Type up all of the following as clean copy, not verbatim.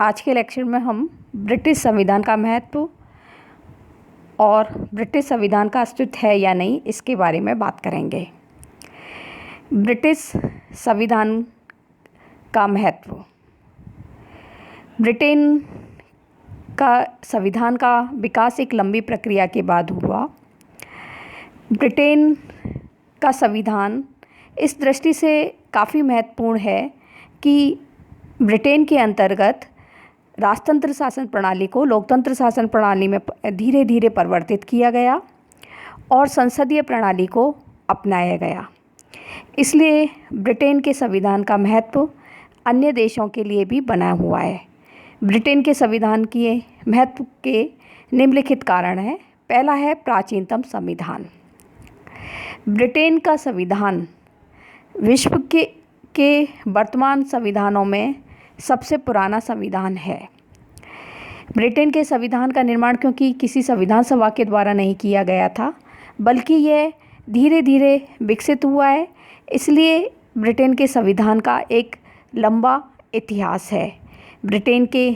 आज के लेक्चर में हम ब्रिटिश संविधान का महत्व और ब्रिटिश संविधान का अस्तित्व है या नहीं इसके बारे में बात करेंगे। ब्रिटिश संविधान का महत्व। ब्रिटेन का संविधान का विकास एक लंबी प्रक्रिया के बाद हुआ। ब्रिटेन का संविधान इस दृष्टि से काफ़ी महत्वपूर्ण है कि ब्रिटेन के अंतर्गत राजतंत्र शासन प्रणाली को लोकतंत्र शासन प्रणाली में धीरे धीरे परिवर्तित किया गया और संसदीय प्रणाली को अपनाया गया। इसलिए ब्रिटेन के संविधान का महत्व अन्य देशों के लिए भी बना हुआ है। ब्रिटेन के संविधान के महत्व के निम्नलिखित कारण हैं। पहला है प्राचीनतम संविधान। ब्रिटेन का संविधान विश्व के वर्तमान संविधानों में सबसे पुराना संविधान है। ब्रिटेन के संविधान का निर्माण क्योंकि किसी संविधान सभा के द्वारा नहीं किया गया था, बल्कि यह धीरे धीरे विकसित हुआ है, इसलिए ब्रिटेन के संविधान का एक लंबा इतिहास है। ब्रिटेन के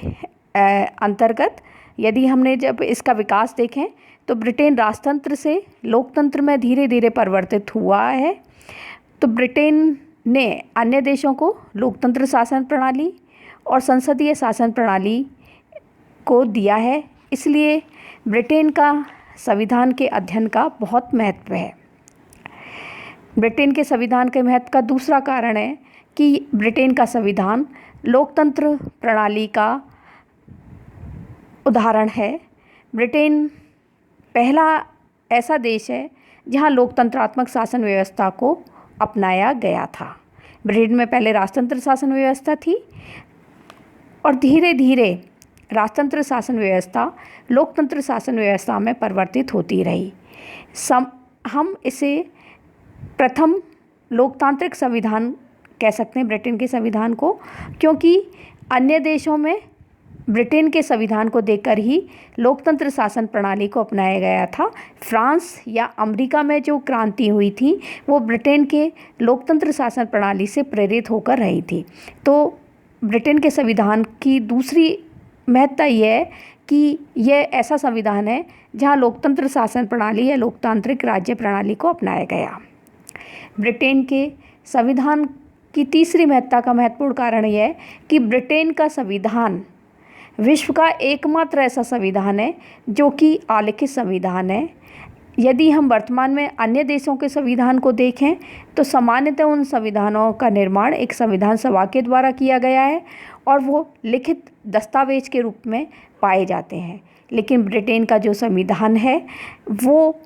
अंतर्गत यदि हमने जब इसका विकास देखें तो ब्रिटेन राजतंत्र से लोकतंत्र में धीरे धीरे परिवर्तित हुआ है। तो ब्रिटेन ने अन्य देशों को लोकतंत्र शासन प्रणाली और संसदीय शासन प्रणाली को दिया है, इसलिए ब्रिटेन का संविधान के अध्ययन का बहुत महत्व है। ब्रिटेन के संविधान के महत्व का दूसरा कारण है कि ब्रिटेन का संविधान लोकतंत्र प्रणाली का उदाहरण है। ब्रिटेन पहला ऐसा देश है जहां लोकतंत्रात्मक शासन व्यवस्था को अपनाया गया था। ब्रिटेन में पहले राजतंत्र शासन व्यवस्था थी और धीरे धीरे राजतंत्र शासन व्यवस्था लोकतंत्र शासन व्यवस्था में परिवर्तित होती रही। हम इसे प्रथम लोकतांत्रिक संविधान कह सकते हैं ब्रिटेन के संविधान को, क्योंकि अन्य देशों में ब्रिटेन के संविधान को देखकर ही लोकतंत्र शासन प्रणाली को अपनाया गया था। फ्रांस या अमेरिका में जो क्रांति हुई थी वो ब्रिटेन के लोकतंत्र शासन प्रणाली से प्रेरित होकर रही थी। तो ब्रिटेन के संविधान की दूसरी महत्ता यह है कि यह ऐसा संविधान है जहां लोकतंत्र शासन प्रणाली या लोकतांत्रिक राज्य प्रणाली को अपनाया गया। ब्रिटेन के संविधान की तीसरी महत्ता का महत्वपूर्ण कारण यह है कि ब्रिटेन का संविधान विश्व का एकमात्र ऐसा संविधान है जो कि आलिखित संविधान है। यदि हम वर्तमान में अन्य देशों के संविधान को देखें तो सामान्यतः उन संविधानों का निर्माण एक संविधान सभा के द्वारा किया गया है और वो लिखित दस्तावेज के रूप में पाए जाते हैं। लेकिन ब्रिटेन का जो संविधान है वो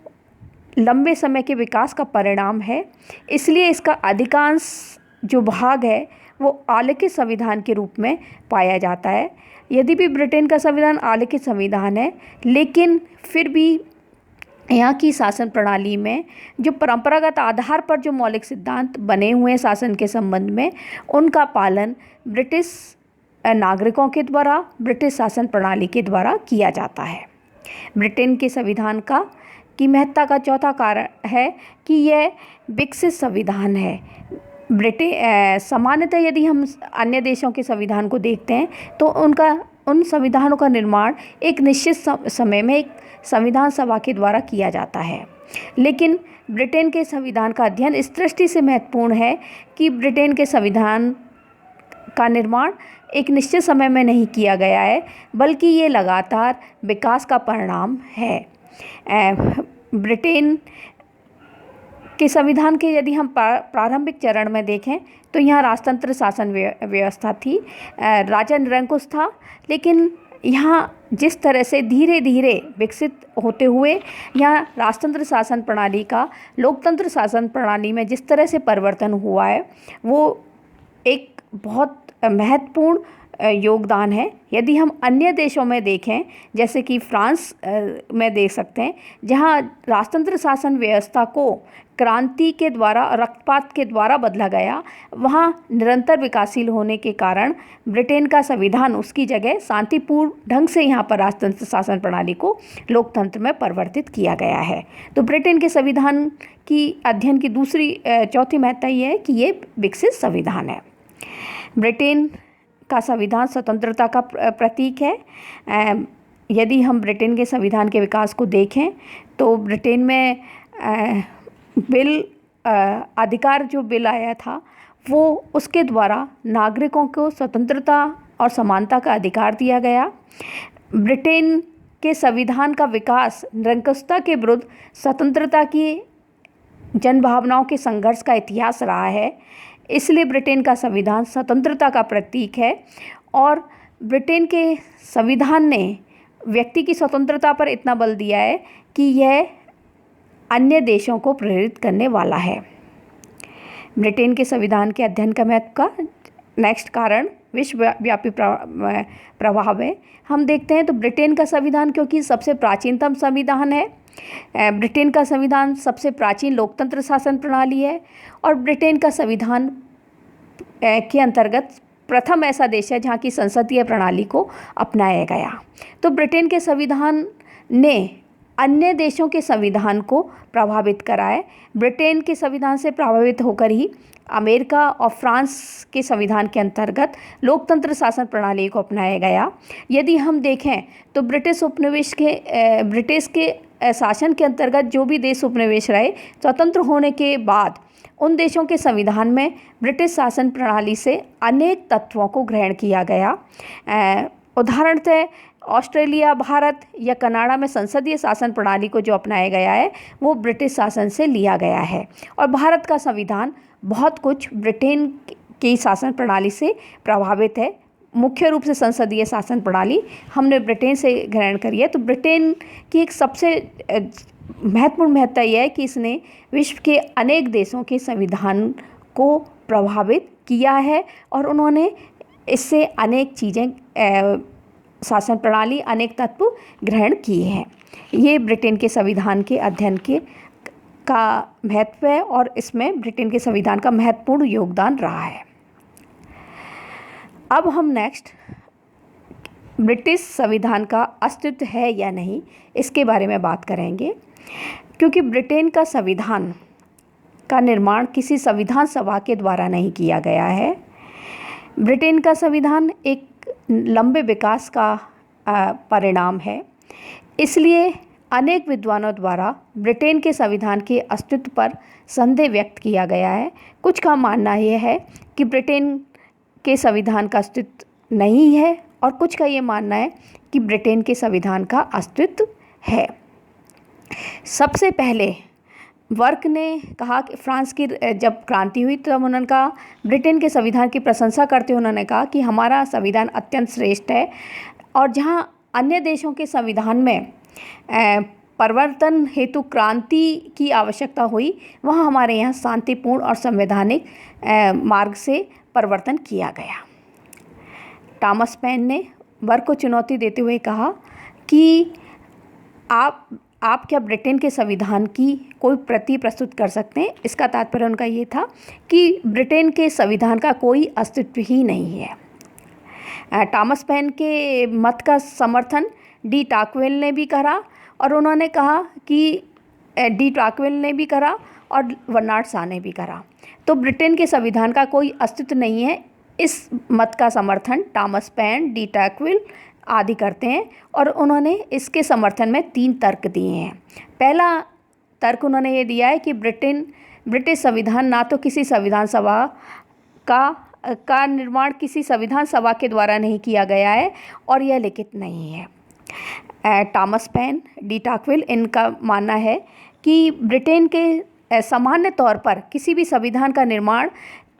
लंबे समय के विकास का परिणाम है, इसलिए इसका अधिकांश जो भाग है वो आलिखित संविधान के रूप में पाया जाता है। यदि भी ब्रिटेन का संविधान आलिखित संविधान है, लेकिन फिर भी यहाँ की शासन प्रणाली में जो परंपरागत आधार पर जो मौलिक सिद्धांत बने हुए हैं शासन के संबंध में, उनका पालन ब्रिटिश नागरिकों के द्वारा ब्रिटिश शासन प्रणाली के द्वारा किया जाता है। ब्रिटेन के संविधान की महत्ता का चौथा कारण है कि यह विकसित संविधान है। सामान्यतः यदि हम अन्य देशों के संविधान को देखते हैं तो उन संविधानों का निर्माण एक निश्चित समय में एक संविधान सभा के द्वारा किया जाता है। लेकिन ब्रिटेन के संविधान का अध्ययन इस दृष्टि से महत्वपूर्ण है कि ब्रिटेन के संविधान का निर्माण एक निश्चित समय में नहीं किया गया है, बल्कि ये लगातार विकास का परिणाम है। ब्रिटेन के संविधान के यदि हम प्रारंभिक चरण में देखें तो यहाँ राजतंत्र शासन व्यवस्था थी, राजा निरंकुश था, लेकिन यहाँ जिस तरह से धीरे धीरे विकसित होते हुए यहाँ राजतंत्र शासन प्रणाली का लोकतंत्र शासन प्रणाली में जिस तरह से परिवर्तन हुआ है वो एक बहुत महत्वपूर्ण योगदान है। यदि हम अन्य देशों में देखें जैसे कि फ्रांस में देख सकते हैं, जहां राजतंत्र शासन व्यवस्था को क्रांति के द्वारा रक्तपात के द्वारा बदला गया, वहां निरंतर विकासशील होने के कारण ब्रिटेन का संविधान उसकी जगह शांतिपूर्ण ढंग से यहां पर राजतंत्र शासन प्रणाली को लोकतंत्र में परिवर्तित किया गया है। तो ब्रिटेन के संविधान की अध्ययन की चौथी महत्ता ये है कि ये विकसित संविधान है। ब्रिटेन का संविधान स्वतंत्रता का प्रतीक है। यदि हम ब्रिटेन के संविधान के विकास को देखें तो ब्रिटेन में अधिकार जो बिल आया था वो उसके द्वारा नागरिकों को स्वतंत्रता और समानता का अधिकार दिया गया। ब्रिटेन के संविधान का विकास निरंकुशता के विरुद्ध स्वतंत्रता की जनभावनाओं के संघर्ष का इतिहास रहा है, इसलिए ब्रिटेन का संविधान स्वतंत्रता का प्रतीक है। और ब्रिटेन के संविधान ने व्यक्ति की स्वतंत्रता पर इतना बल दिया है कि यह अन्य देशों को प्रेरित करने वाला है। ब्रिटेन के संविधान के अध्ययन का महत्व का नेक्स्ट कारण विश्वव्यापी प्रभाव है। हम देखते हैं तो ब्रिटेन का संविधान क्योंकि सबसे प्राचीनतम संविधान है, ब्रिटेन का संविधान सबसे प्राचीन लोकतंत्र शासन प्रणाली है और ब्रिटेन का संविधान के अंतर्गत प्रथम ऐसा देश है जहाँ की संसदीय प्रणाली को अपनाया गया। तो ब्रिटेन के संविधान ने अन्य देशों के संविधान को प्रभावित करा है। ब्रिटेन के संविधान से प्रभावित होकर ही अमेरिका और फ्रांस के संविधान के अंतर्गत लोकतंत्र शासन प्रणाली को अपनाया गया। यदि हम देखें तो ब्रिटिश के शासन के अंतर्गत जो भी देश उपनिवेश रहे, स्वतंत्र होने के बाद उन देशों के संविधान में ब्रिटिश शासन प्रणाली से अनेक तत्वों को ग्रहण किया गया। उदाहरणतः ऑस्ट्रेलिया, भारत या कनाडा में संसदीय शासन प्रणाली को जो अपनाया गया है वो ब्रिटिश शासन से लिया गया है और भारत का संविधान बहुत कुछ ब्रिटेन की शासन प्रणाली से प्रभावित है। मुख्य रूप से संसदीय शासन प्रणाली हमने ब्रिटेन से ग्रहण करी है। तो ब्रिटेन की एक सबसे महत्वपूर्ण महत्ता यह है कि इसने विश्व के अनेक देशों के संविधान को प्रभावित किया है और उन्होंने इससे अनेक चीज़ें शासन प्रणाली अनेक तत्व ग्रहण किए हैं। ये ब्रिटेन के संविधान के अध्ययन का महत्व है और इसमें ब्रिटेन के संविधान का महत्वपूर्ण योगदान रहा है। अब हम नेक्स्ट ब्रिटिश संविधान का अस्तित्व है या नहीं इसके बारे में बात करेंगे, क्योंकि ब्रिटेन का संविधान का निर्माण किसी संविधान सभा के द्वारा नहीं किया गया है। ब्रिटेन का संविधान एक लंबे विकास का परिणाम है, इसलिए अनेक विद्वानों द्वारा ब्रिटेन के संविधान के अस्तित्व पर संदेह व्यक्त किया गया है। कुछ का मानना यह है कि ब्रिटेन के संविधान का अस्तित्व नहीं है और कुछ का ये मानना है कि ब्रिटेन के संविधान का अस्तित्व है। सबसे पहले वर्क ने कहा कि फ्रांस की जब क्रांति हुई तब उन्होंने कहा, ब्रिटेन के संविधान की प्रशंसा करते हुए उन्होंने कहा कि हमारा संविधान अत्यंत श्रेष्ठ है और जहां अन्य देशों के संविधान में परिवर्तन हेतु क्रांति की आवश्यकता हुई वहां हमारे यहाँ शांतिपूर्ण और संवैधानिक मार्ग से परिवर्तन किया गया। थॉमस पेन ने वर्क को चुनौती देते हुए कहा कि आप क्या ब्रिटेन के संविधान की कोई प्रति प्रस्तुत कर सकते हैं। इसका तात्पर्य उनका ये था कि ब्रिटेन के संविधान का कोई अस्तित्व ही नहीं है। थॉमस पेन के मत का समर्थन डी टॉकवेल ने भी करा और उन्होंने कहा कि डी टॉकवेल ने भी करा और बर्नार्ड शॉ ने भी करा। तो ब्रिटेन के संविधान का कोई अस्तित्व नहीं है, इस मत का समर्थन थॉमस पेन, डी टॉकवेल आदि करते हैं और उन्होंने इसके समर्थन में 3 तर्क दिए हैं। पहला तर्क उन्होंने ये दिया है कि ब्रिटिश संविधान ना तो किसी संविधान सभा का निर्माण किसी संविधान सभा के द्वारा नहीं किया गया है और यह लिखित नहीं है। थॉमस पेन, डी टॉकवेल इनका मानना है कि ब्रिटेन के सामान्य तौर पर किसी भी संविधान का निर्माण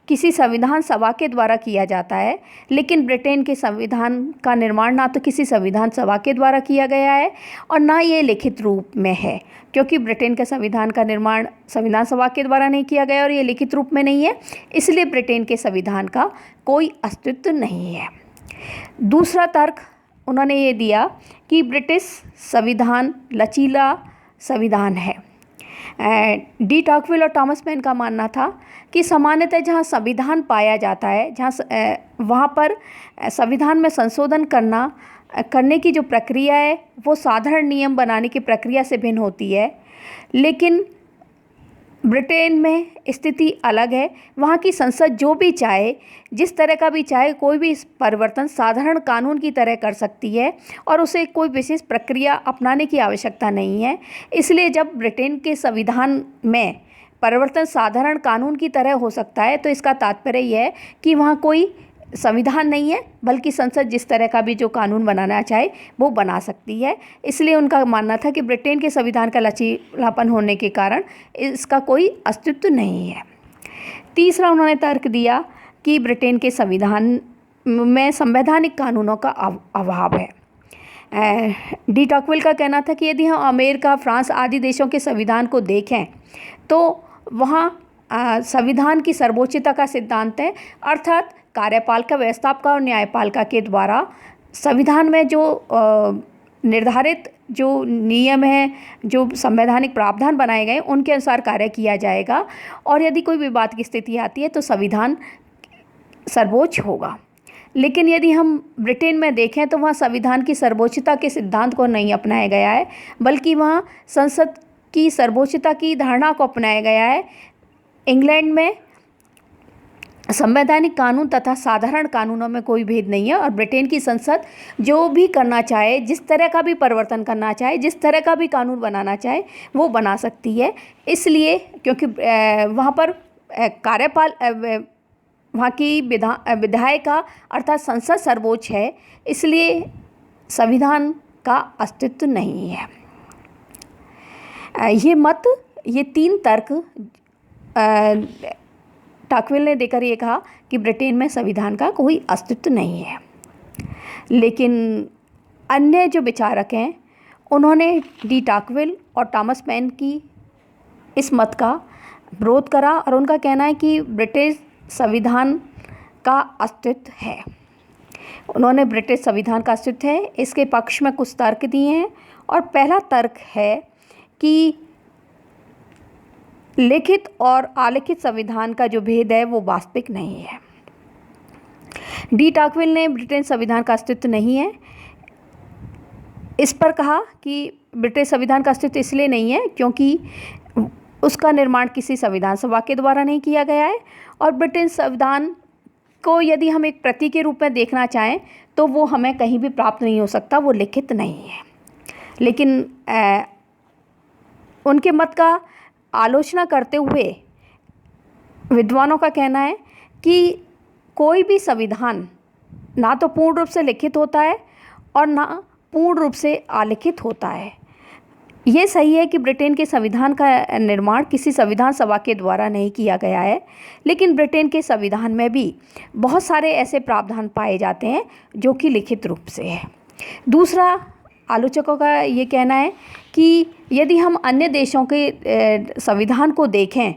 किसी संविधान सभा के द्वारा किया जाता है, लेकिन ब्रिटेन के संविधान का निर्माण ना तो किसी संविधान सभा के द्वारा किया गया है और ना ये लिखित रूप में है, क्योंकि ब्रिटेन के संविधान का निर्माण संविधान सभा के द्वारा नहीं किया गया और ये लिखित रूप में नहीं है, इसलिए ब्रिटेन के संविधान का कोई अस्तित्व नहीं है। दूसरा तर्क उन्होंने ये दिया कि ब्रिटिश संविधान लचीला संविधान है। डी टॉकवेल और थॉमस पेन का मानना था कि सामान्यतः जहाँ संविधान पाया जाता है वहाँ पर संविधान में संशोधन करने की जो प्रक्रिया है वो साधारण नियम बनाने की प्रक्रिया से भिन्न होती है, लेकिन ब्रिटेन में स्थिति अलग है। वहाँ की संसद जो भी चाहे, जिस तरह का भी चाहे, कोई भी परिवर्तन साधारण कानून की तरह कर सकती है और उसे कोई विशेष प्रक्रिया अपनाने की आवश्यकता नहीं है। इसलिए जब ब्रिटेन के संविधान में परिवर्तन साधारण कानून की तरह हो सकता है तो इसका तात्पर्य यह है कि वहाँ कोई संविधान नहीं है, बल्कि संसद जिस तरह का भी जो कानून बनाना चाहे वो बना सकती है। इसलिए उनका मानना था कि ब्रिटेन के संविधान का लचीलापन होने के कारण इसका कोई अस्तित्व नहीं है। तीसरा उन्होंने तर्क दिया कि ब्रिटेन के संविधान में संवैधानिक कानूनों का अभाव है। डी टॉकविल का कहना था कि यदि हम अमेरिका, फ्रांस आदि देशों के संविधान को देखें तो वहाँ संविधान की सर्वोच्चता का सिद्धांत है, अर्थात कार्यपालिका, व्यवस्थापिका और न्यायपालिका के द्वारा संविधान में जो निर्धारित जो नियम हैं, जो संवैधानिक प्रावधान बनाए गए, उनके अनुसार कार्य किया जाएगा और यदि कोई विवाद की स्थिति आती है तो संविधान सर्वोच्च होगा। लेकिन यदि हम ब्रिटेन में देखें तो वहाँ संविधान की सर्वोच्चता के सिद्धांत को नहीं अपनाया गया है, बल्कि वहाँ संसद की सर्वोच्चता की धारणा को अपनाया गया है। इंग्लैंड में संवैधानिक कानून तथा साधारण कानूनों में कोई भेद नहीं है और ब्रिटेन की संसद जो भी करना चाहे, जिस तरह का भी परिवर्तन करना चाहे, जिस तरह का भी कानून बनाना चाहे वो बना सकती है। इसलिए क्योंकि वहाँ पर वहाँ की विधायिका अर्थात संसद सर्वोच्च है, इसलिए संविधान का अस्तित्व नहीं है। ये तीन तर्क टॉकविल ने देकर ये कहा कि ब्रिटेन में संविधान का कोई अस्तित्व नहीं है। लेकिन अन्य जो विचारक हैं उन्होंने डी टॉकविल और थॉमस पेन की इस मत का विरोध करा और उनका कहना है कि ब्रिटिश संविधान का अस्तित्व है। उन्होंने ब्रिटिश संविधान का अस्तित्व है इसके पक्ष में कुछ तर्क दिए हैं और पहला तर्क है कि लिखित और अलिखित संविधान का जो भेद है वो वास्तविक नहीं है। डी टॉकविल ने ब्रिटेन संविधान का अस्तित्व नहीं है इस पर कहा कि ब्रिटिश संविधान का अस्तित्व इसलिए नहीं है क्योंकि उसका निर्माण किसी संविधान सभा के द्वारा नहीं किया गया है और ब्रिटेन संविधान को यदि हम एक प्रति के रूप में देखना चाहें तो वो हमें कहीं भी प्राप्त नहीं हो सकता, वो लिखित नहीं है। लेकिन उनके मत का आलोचना करते हुए विद्वानों का कहना है कि कोई भी संविधान ना तो पूर्ण रूप से लिखित होता है और ना पूर्ण रूप से अलिखित होता है। ये सही है कि ब्रिटेन के संविधान का निर्माण किसी संविधान सभा के द्वारा नहीं किया गया है, लेकिन ब्रिटेन के संविधान में भी बहुत सारे ऐसे प्रावधान पाए जाते हैं जो कि लिखित रूप से है। दूसरा आलोचकों का ये कहना है कि यदि हम अन्य देशों के संविधान को देखें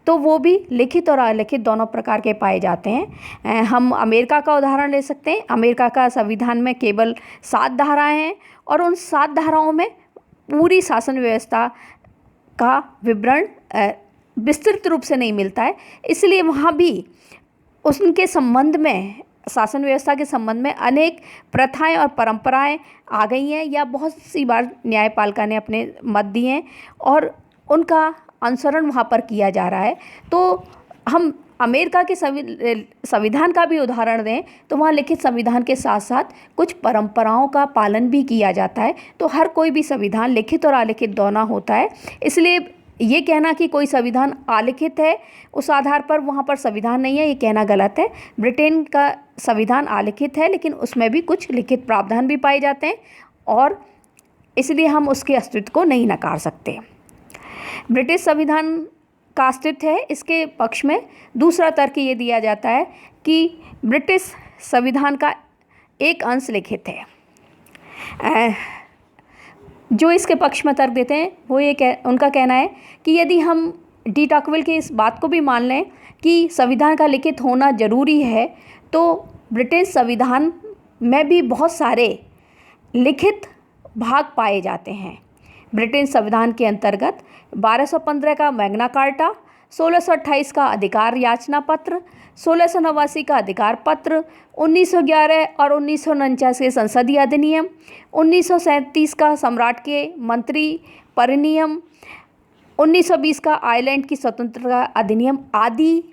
तो वो भी लिखित और अलिखित दोनों प्रकार के पाए जाते हैं। हम अमेरिका का उदाहरण ले सकते हैं। अमेरिका का संविधान में केवल 7 धाराएं हैं और उन 7 धाराओं में पूरी शासन व्यवस्था का विवरण विस्तृत रूप से नहीं मिलता है, इसलिए वहाँ भी उनके संबंध में, शासन व्यवस्था के संबंध में अनेक प्रथाएं और परंपराएं आ गई हैं या बहुत सी बार न्यायपालिका ने अपने मत दिए हैं और उनका अनुसरण वहाँ पर किया जा रहा है। तो हम अमेरिका के संविधान का भी उदाहरण दें तो वहाँ लिखित संविधान के साथ साथ कुछ परंपराओं का पालन भी किया जाता है। तो हर कोई भी संविधान लिखित और अलिखित दोनों होता है, इसलिए ये कहना कि कोई संविधान अलिखित है उस आधार पर वहाँ पर संविधान नहीं है, ये कहना गलत है। ब्रिटेन का संविधान अलिखित है लेकिन उसमें भी कुछ लिखित प्रावधान भी पाए जाते हैं और इसलिए हम उसके अस्तित्व को नहीं नकार सकते। ब्रिटिश संविधान का अस्तित्व है इसके पक्ष में दूसरा तर्क ये दिया जाता है कि ब्रिटिश संविधान का एक अंश लिखित है। जो इसके पक्ष में तर्क देते हैं वो उनका कहना है कि यदि हम डी टॉकविल की इस बात को भी मान लें कि संविधान का लिखित होना ज़रूरी है तो ब्रिटिश संविधान में भी बहुत सारे लिखित भाग पाए जाते हैं। ब्रिटिश संविधान के अंतर्गत 1215 का मैग्ना कार्टा, 1628 का अधिकार याचना पत्र, 1689 का अधिकार पत्र, 1911 और 1949 के संसदीय अधिनियम, 1937 का सम्राट के मंत्री परिनियम, 1920 का आयरलैंड की स्वतंत्रता अधिनियम आदि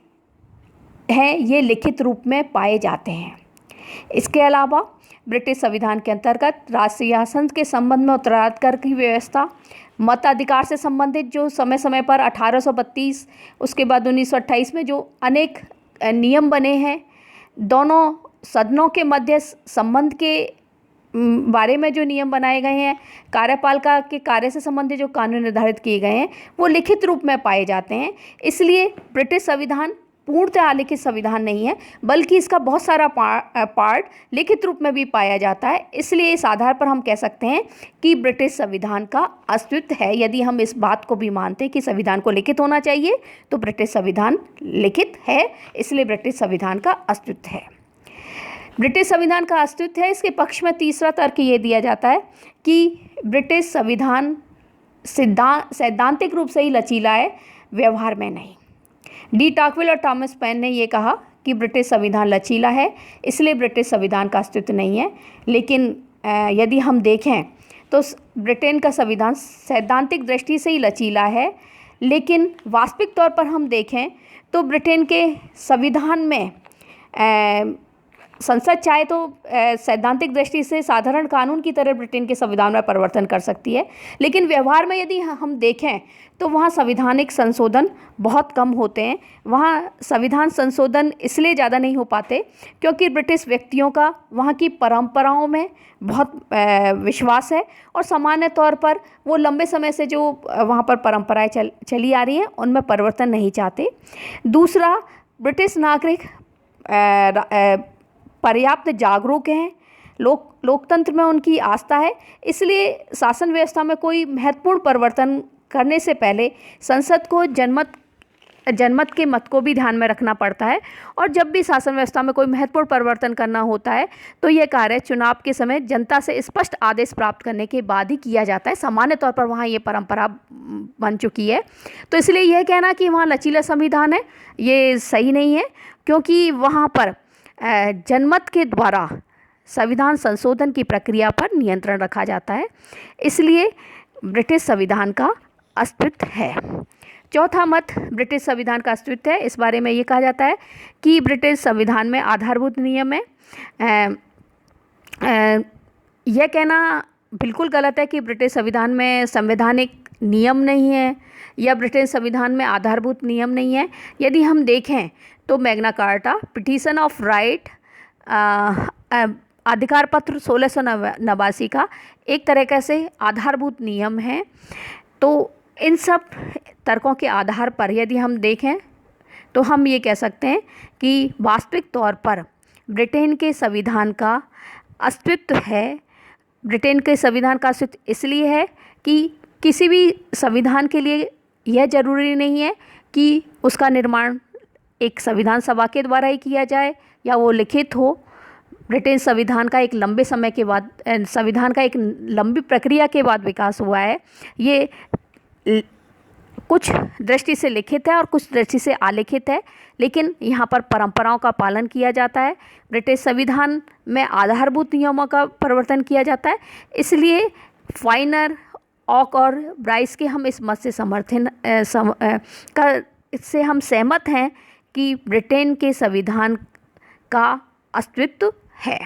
हैं, ये लिखित रूप में पाए जाते हैं। इसके अलावा ब्रिटिश संविधान के अंतर्गत राष्ट्रीय शासन के संबंध में उत्तराधिकार की व्यवस्था, मताधिकार से संबंधित जो समय समय पर 1832 उसके बाद 1928 में जो अनेक नियम बने हैं, दोनों सदनों के मध्य संबंध के बारे में जो नियम बनाए गए हैं, कार्यपालिका के कार्य से संबंधित जो कानून निर्धारित किए गए हैं, वो लिखित रूप में पाए जाते हैं। इसलिए ब्रिटिश संविधान पूर्णतः आलिखित संविधान नहीं है, बल्कि इसका बहुत सारा पार्ट लिखित रूप में भी पाया जाता है। इसलिए इस आधार पर हम कह सकते हैं कि ब्रिटिश संविधान का अस्तित्व है। यदि हम इस बात को भी मानते हैं कि संविधान को लिखित होना चाहिए, तो ब्रिटिश संविधान लिखित है, इसलिए ब्रिटिश संविधान का अस्तित्व है। ब्रिटिश संविधान का अस्तित्व है, इसके पक्ष में तीसरा तर्क ये दिया जाता है कि ब्रिटिश संविधान सैद्धांतिक रूप से ही लचीला है, व्यवहार में नहीं। डी टॉकविल और थॉमस पेन ने ये कहा कि ब्रिटिश संविधान लचीला है, इसलिए ब्रिटिश संविधान का अस्तित्व नहीं है। लेकिन यदि हम देखें तो ब्रिटेन का संविधान सैद्धांतिक दृष्टि से ही लचीला है, लेकिन वास्तविक तौर पर हम देखें तो ब्रिटेन के संविधान में संसद चाहे तो सैद्धांतिक दृष्टि से साधारण कानून की तरह ब्रिटेन के संविधान में परिवर्तन कर सकती है, लेकिन व्यवहार में यदि हम देखें तो वहाँ संवैधानिक संशोधन बहुत कम होते हैं। वहाँ संविधान संशोधन इसलिए ज़्यादा नहीं हो पाते क्योंकि ब्रिटिश व्यक्तियों का वहाँ की परंपराओं में बहुत विश्वास है और सामान्य तौर पर वो लंबे समय से जो वहाँ पर परंपराएं चली आ रही हैं उनमें परिवर्तन नहीं चाहते। दूसरा, ब्रिटिश नागरिक पर्याप्त जागरूक हैं, लोकतंत्र में उनकी आस्था है, इसलिए शासन व्यवस्था में कोई महत्वपूर्ण परिवर्तन करने से पहले संसद को जनमत के मत को भी ध्यान में रखना पड़ता है। और जब भी शासन व्यवस्था में कोई महत्वपूर्ण परिवर्तन करना होता है तो यह कार्य चुनाव के समय जनता से स्पष्ट आदेश प्राप्त करने के बाद ही किया जाता है। सामान्य तौर पर वहाँ ये परंपरा बन चुकी है। तो इसलिए यह कहना कि वहाँ लचीला संविधान है, ये सही नहीं है, क्योंकि वहाँ पर जनमत के द्वारा संविधान संशोधन की प्रक्रिया पर नियंत्रण रखा जाता है, इसलिए ब्रिटिश संविधान का अस्तित्व है। चौथा मत ब्रिटिश संविधान का अस्तित्व है। इस बारे में ये कहा जाता है कि ब्रिटिश संविधान में आधारभूत नियम है। यह कहना बिल्कुल गलत है कि ब्रिटिश संविधान में संवैधानिक नियम नहीं है या ब्रिटिश संविधान में आधारभूत नियम नहीं है। यदि हम देखें तो Magna carta, petition of right, अधिकार पत्र 1689 का एक तरीके से आधारभूत नियम है। तो इन सब तर्कों के आधार पर यदि हम देखें तो हम ये कह सकते हैं कि वास्तविक तौर पर ब्रिटेन के संविधान का अस्तित्व है। ब्रिटेन के संविधान का अस्तित्व इसलिए है कि किसी भी संविधान के लिए यह ज़रूरी नहीं है कि उसका निर्माण एक संविधान सभा के द्वारा ही किया जाए या वो लिखित हो। ब्रिटिश संविधान का एक लंबे समय के बाद संविधान का एक लंबी प्रक्रिया के बाद विकास हुआ है। ये कुछ दृष्टि से लिखित है और कुछ दृष्टि से अलिखित है, लेकिन यहाँ पर परंपराओं का पालन किया जाता है। ब्रिटिश संविधान में आधारभूत नियमों का परिवर्तन किया जाता है। इसलिए फाइनर, ऑक और ब्राइस के हम इस मत से इससे हम सहमत हैं कि ब्रिटेन के संविधान का अस्तित्व है।